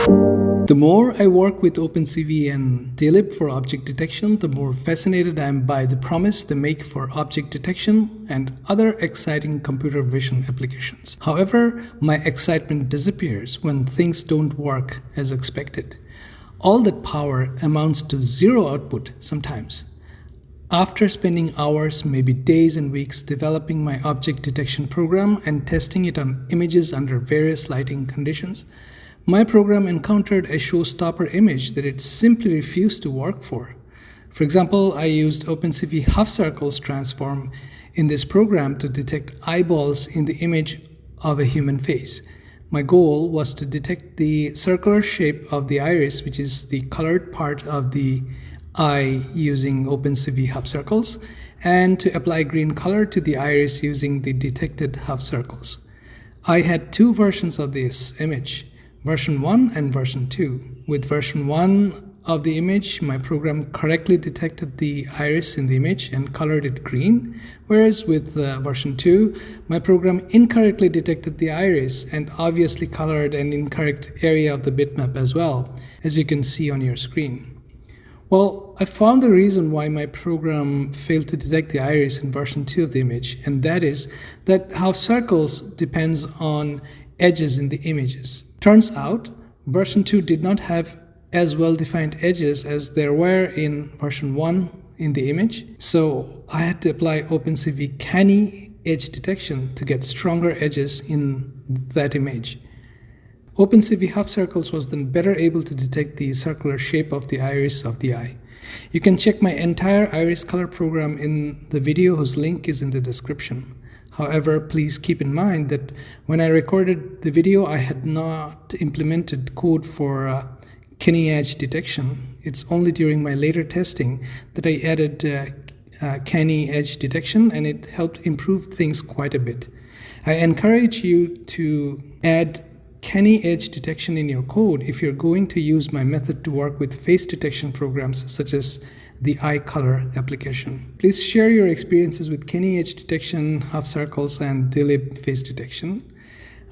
The more I work with OpenCV and Dlib for object detection, the more fascinated I am by the promise they make for object detection and other exciting computer vision applications. However, my excitement disappears when things don't work as expected. All that power amounts to zero output sometimes. After spending hours, maybe days and weeks developing my object detection program and testing it on images under various lighting conditions, my program encountered a showstopper image that it simply refused to work for. For example, I used OpenCV half circles transform in this program to detect eyeballs in the image of a human face. My goal was to detect the circular shape of the iris, which is the colored part of the eye using OpenCV half circles, and to apply green color to the iris using the detected half circles. I had two versions of this image, version 1 and version 2. With version 1 of the image, my program correctly detected the iris in the image and colored it green, whereas with version 2, my program incorrectly detected the iris and obviously colored an incorrect area of the bitmap as well, as you can see on your screen. Well, I found the reason why my program failed to detect the iris in version 2 of the image, and that is that how circles depends on edges in the images. Turns out, version 2 did not have as well-defined edges as there were in version 1 in the image, so I had to apply OpenCV canny edge detection to get stronger edges in that image. OpenCV half circles was then better able to detect the circular shape of the iris of the eye. You can check my entire iris color program in the video whose link is in the description. However, please keep in mind that when I recorded the video, I had not implemented code for canny edge detection. It's only during my later testing that I added canny edge detection, and it helped improve things quite a bit. I encourage you to add canny edge detection in your code if you're going to use my method to work with face detection programs such as the eye color application. Please share your experiences with canny edge detection, half circles, and Dlib face detection.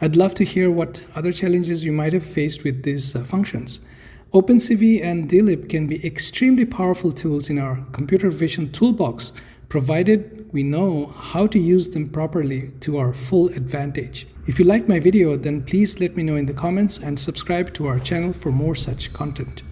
I'd love to hear what other challenges you might have faced with these functions. OpenCV and Dlib can be extremely powerful tools in our computer vision toolbox, provided we know how to use them properly to our full advantage. If you liked my video, then please let me know in the comments and subscribe to our channel for more such content.